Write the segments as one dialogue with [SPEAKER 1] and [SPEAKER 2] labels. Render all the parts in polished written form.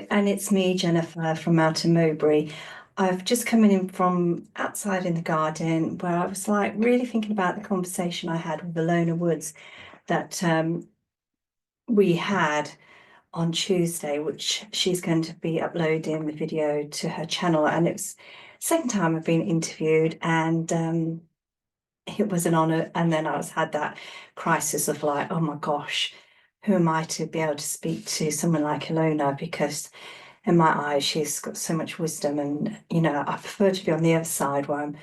[SPEAKER 1] And it's me, Jenifer from Mountain Mowbray. I've just come in from outside in the garden where I was like really thinking about the conversation I had with Elona Woods that we had on Tuesday, which she's going to be uploading the video to her channel. And it's the second time I've been interviewed, and it was an honor. And then had that crisis of like, oh my gosh, who am I to be able to speak to someone like Elona? Because in my eyes, she's got so much wisdom. And, I prefer to be on the other side where I'm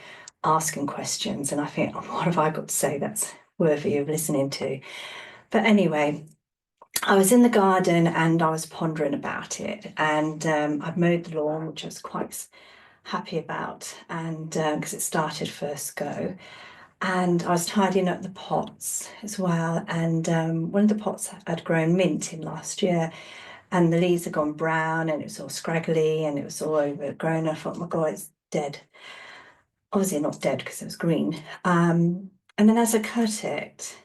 [SPEAKER 1] asking questions and I think, oh, what have I got to say that's worthy of listening to? But anyway, I was in the garden and I was pondering about it. And I'd mowed the lawn, which I was quite happy about, and because it started first go. And I was tidying up the pots as well. And one of the pots had grown mint in last year, and the leaves had gone brown and it was all scraggly and it was all overgrown. I thought, my God, it's dead. Obviously not dead because it was green. And then as I cut it,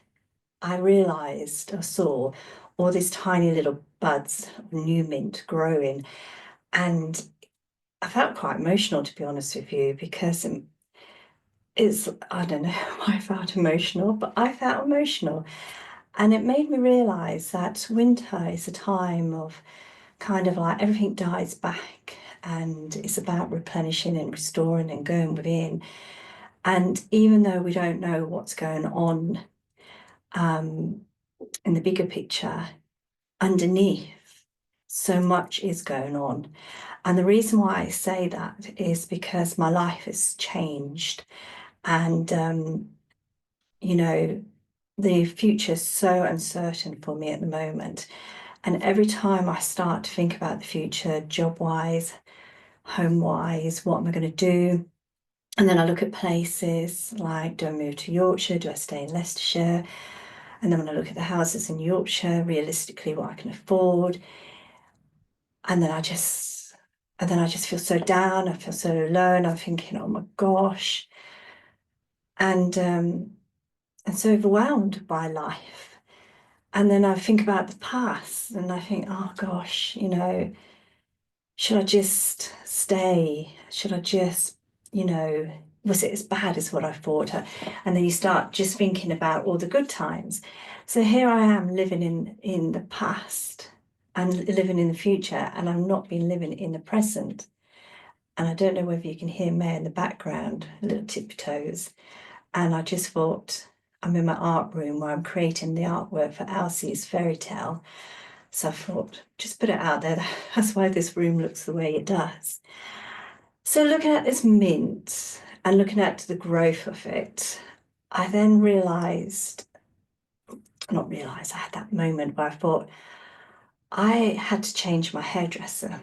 [SPEAKER 1] I realized or saw all these tiny little buds of new mint growing. And I felt quite emotional, to be honest with you, because I don't know why I felt emotional, but I felt emotional. And it made me realize that winter is a time of kind of like everything dies back and it's about replenishing and restoring and going within. And even though we don't know what's going on in the bigger picture, underneath, so much is going on. And the reason why I say that is because my life has changed. And, the future is so uncertain for me at the moment. And every time I start to think about the future, job-wise, home-wise, what am I going to do? And then I look at places like, do I move to Yorkshire? Do I stay in Leicestershire? And then when I look at the houses in Yorkshire, realistically, what I can afford. And then I just feel so down. I feel so alone. I'm thinking, oh my gosh. And so overwhelmed by life. And then I think about the past and I think, oh gosh, should I just stay? Should I just, was it as bad as what I thought? And then you start just thinking about all the good times. So here I am living in the past and living in the future, and I've not been living in the present. And I don't know whether you can hear May in the background, little tiptoes. And I just thought, I'm in my art room where I'm creating the artwork for Elsie's fairy tale. So I thought, just put it out there. That's why this room looks the way it does. So looking at this mint and looking at the growth of it, I then I had that moment where I thought I had to change my hairdresser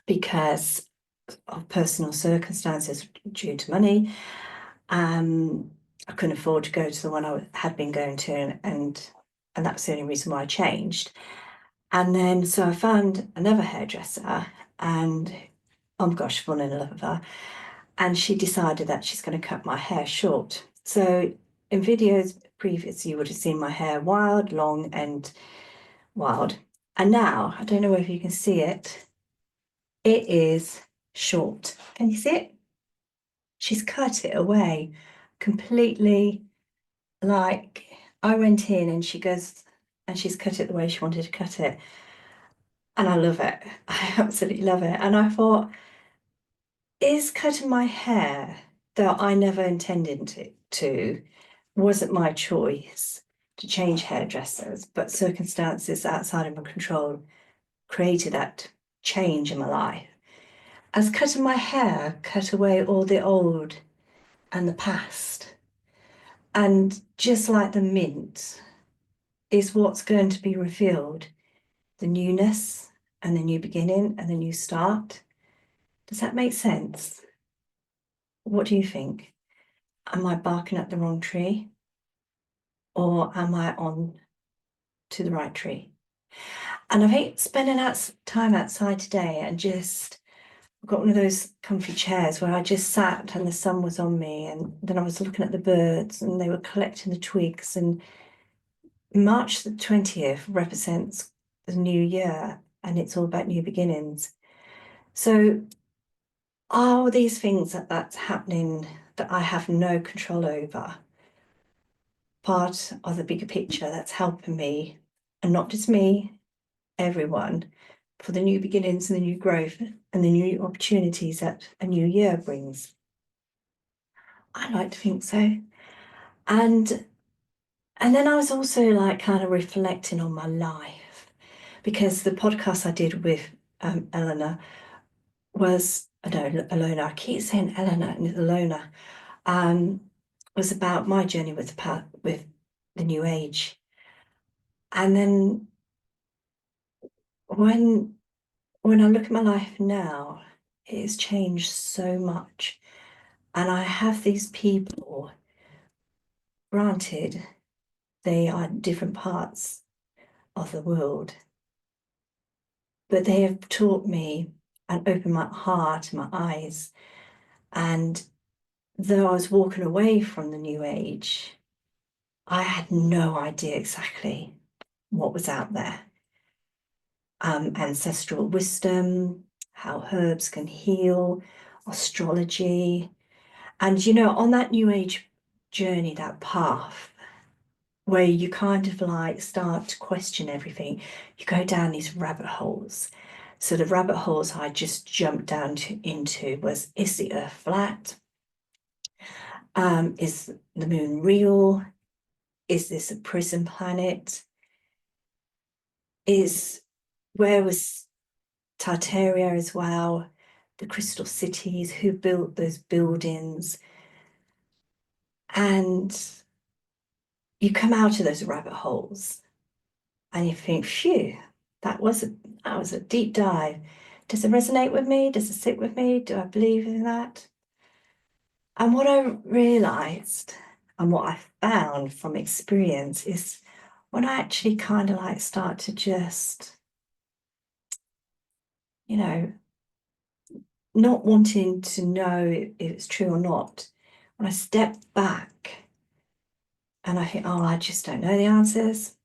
[SPEAKER 1] because of personal circumstances due to money. I couldn't afford to go to the one I had been going to, and that's the only reason why I changed. And then so I found another hairdresser, and oh my gosh, I've fallen in love with her. And she decided that she's going to cut my hair short. So in videos previous, you would have seen my hair wild, long, and wild. And now, I don't know if you can see it, it is short. Can you see it? She's cut it away completely. Like I went in and she goes and she's cut it the way she wanted to cut it. And I love it. I absolutely love it. And I thought, is cutting my hair, though I never intended to, wasn't my choice to change hairdressers, but circumstances outside of my control created that change in my life. As cutting my hair cut away all the old and the past. And just like the mint is what's going to be revealed, the newness and the new beginning and the new start. Does that make sense? What do you think? Am I barking up the wrong tree? Or am I on to the right tree? And I think spending time outside today and just got one of those comfy chairs where I just sat and the sun was on me, and then I was looking at the birds and they were collecting the twigs. And March the 20th represents the new year. and it's all about new beginnings. So are these things that's happening that I have no control over part of the bigger picture that's helping me, and not just me, everyone, for the new beginnings and the new growth and the new opportunities that a new year brings? I like to think so. And then I was also like kind of reflecting on my life, because the podcast I did with Elona was, Elona, I keep saying Elona and it's Elona, was about my journey with the new age. And then when I look at my life now, it has changed so much. And I have these people, granted, they are different parts of the world, but they have taught me and opened my heart and my eyes. And though I was walking away from the new age, I had no idea exactly what was out there. Ancestral wisdom, how herbs can heal, astrology. And, on that new age journey, that path, where you kind of like start to question everything, you go down these rabbit holes. So the rabbit holes I just jumped down into was, is the earth flat? Is the moon real? Is this a prison planet? Where was Tartaria as well? The crystal cities, who built those buildings? And you come out of those rabbit holes and you think, phew, that was a deep dive. Does it resonate with me? Does it sit with me? Do I believe in that? And what I realized and what I found from experience is, when I actually kind of like start to just, not wanting to know if it's true or not, when I step back and I think, oh, I just don't know the answers.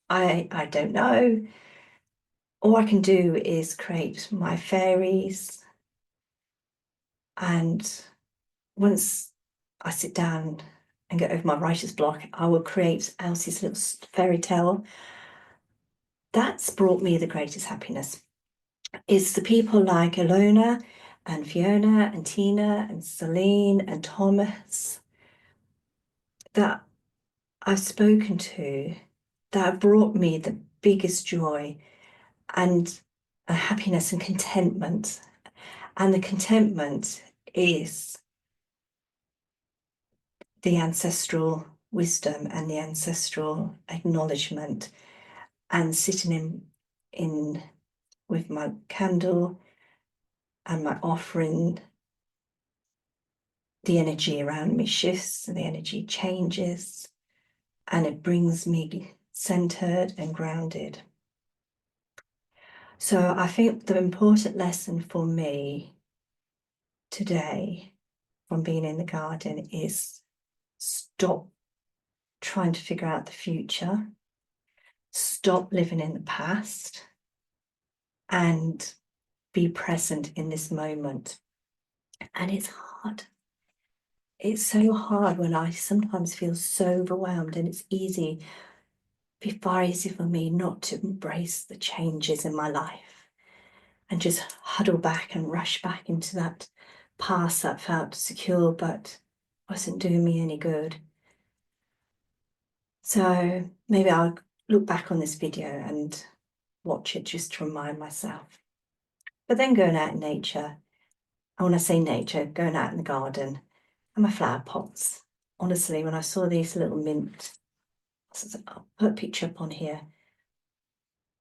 [SPEAKER 1] I don't know. All I can do is create my fairies. And once I sit down and get over my writer's block, I will create Elsie's little fairy tale. That's brought me the greatest happiness. It's the people like Elona and Fiona and Tina and Celine and Thomas that I've spoken to that have brought me the biggest joy and a happiness and contentment. And the contentment is the ancestral wisdom and the ancestral acknowledgement, and sitting in with my candle and my offering, the energy around me shifts, the energy changes, and it brings me centered and grounded. So I think the important lesson for me today from being in the garden is, stop trying to figure out the future, stop living in the past, and be present in this moment. And it's hard. It's so hard when I sometimes feel so overwhelmed, and it's far easier for me not to embrace the changes in my life and just huddle back and rush back into that past that felt secure but wasn't doing me any good. So maybe I'll look back on this video and watch it just to remind myself. But then going out in nature, and when I say nature, going out in the garden and my flower pots. Honestly, when I saw these little mint, I'll put a picture up on here,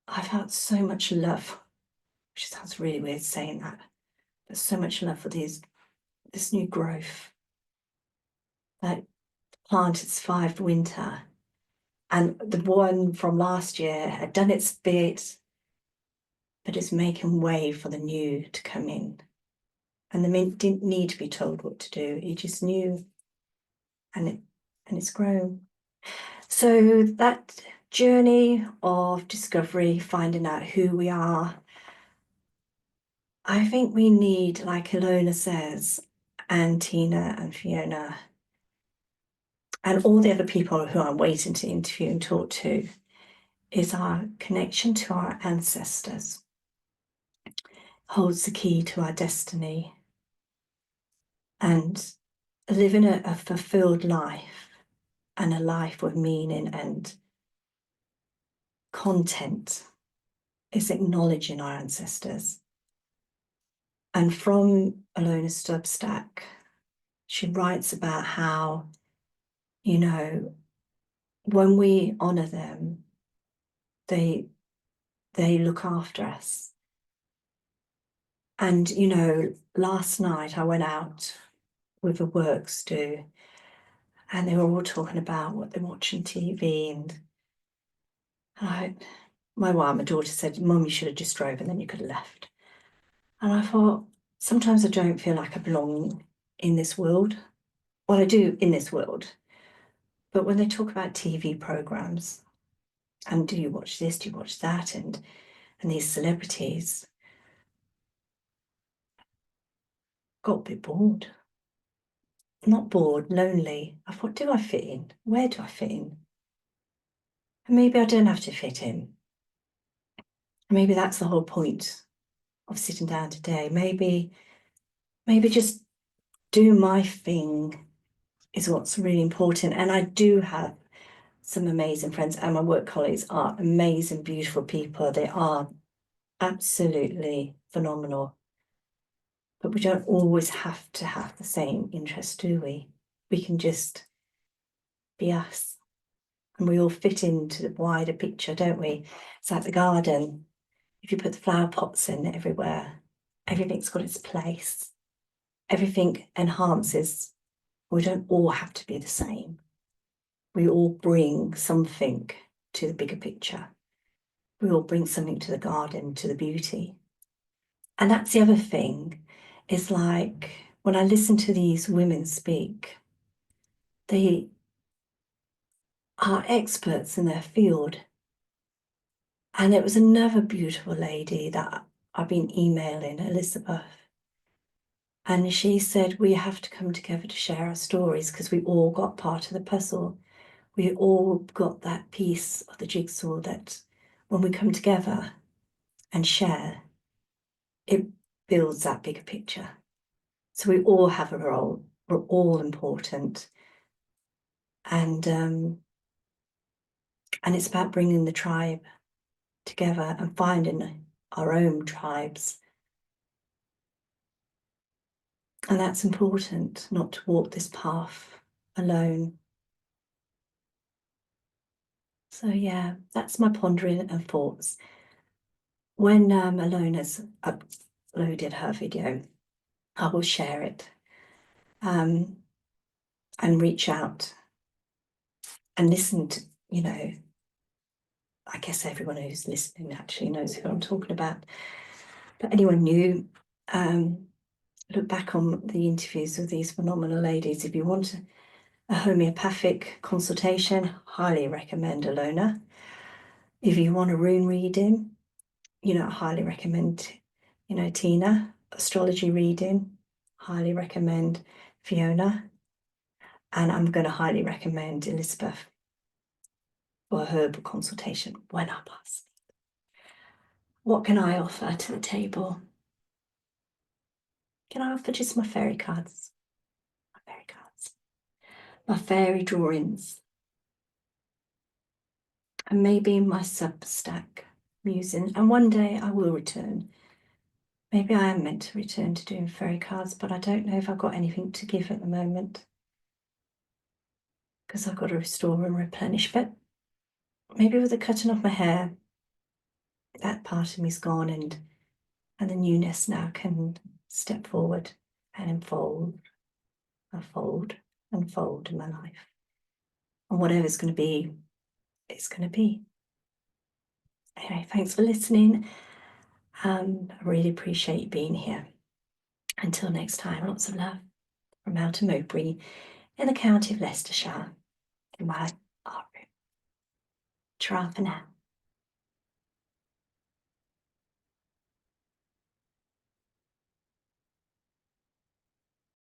[SPEAKER 1] I felt so much love, which sounds really weird saying that, but so much love for this new growth. That plant had survived winter, and the one from last year had done its bit, but it's making way for the new to come in. And the mint didn't need to be told what to do, it just knew, and it's grown. So that journey of discovery, finding out who we are, I think we need, like Elona says, and Tina and Fiona, and all the other people who I'm waiting to interview and talk to, is our connection to our ancestors. Holds the key to our destiny. And living a fulfilled life, and a life with meaning and content, is acknowledging our ancestors. And from Elona's Substack, she writes about how, you know, when we honor them, they look after us. And, you know, last night I went out with a works do, and they were all talking about what they're watching TV, and my daughter said, "Mum, you should have just drove and then you could have left." And I thought, sometimes I don't feel like I belong in this world. Well, I do in this world. But when they talk about TV programs, and do you watch this, do you watch that, and these celebrities, got a bit bored. Not bored, lonely. I thought, do I fit in? Where do I fit in? And maybe I don't have to fit in. Maybe that's the whole point of sitting down today. Maybe just do my thing is what's really important. And I do have some amazing friends, and my work colleagues are amazing, beautiful people. They are absolutely phenomenal. But we don't always have to have the same interests, do we? We can just be us. And we all fit into the wider picture, don't we? It's like the garden. If you put the flower pots in everywhere, everything's got its place. Everything enhances. We don't all have to be the same. We all bring something to the bigger picture. We all bring something to the garden, to the beauty. And that's the other thing, is like when I listen to these women speak, they are experts in their field. And it was another beautiful lady that I've been emailing, Elizabeth. And she said, we have to come together to share our stories because we all got part of the puzzle. We all got that piece of the jigsaw that when we come together and share, it builds that bigger picture. So we all have a role. We're all important. And it's about bringing the tribe together and finding our own tribes. And that's important, not to walk this path alone. So yeah, that's my pondering and thoughts. When Elona's uploaded her video, I will share it and reach out and listen to, you know, I guess everyone who's listening actually knows who I'm talking about. But anyone new, look back on the interviews with these phenomenal ladies. If you want a homeopathic consultation, highly recommend Elona. If you want a rune reading, you know, I highly recommend, you know, Tina. Astrology reading, highly recommend Fiona. And I'm going to highly recommend Elizabeth for a herbal consultation when I pass. What can I offer to the table? Can I offer just my fairy cards? My fairy cards. My fairy drawings. And maybe my Substack musing. And one day I will return. Maybe I am meant to return to doing fairy cards, but I don't know if I've got anything to give at the moment, because I've got to restore and replenish. But maybe with the cutting off my hair, that part of me's gone, and the newness now can step forward and unfold in my life. And whatever's going to be, it's going to be. Anyway, thanks for listening. I really appreciate you being here. Until next time, lots of love from Mountain Mowbray in the county of Leicestershire in my art room. Ta-ra for now.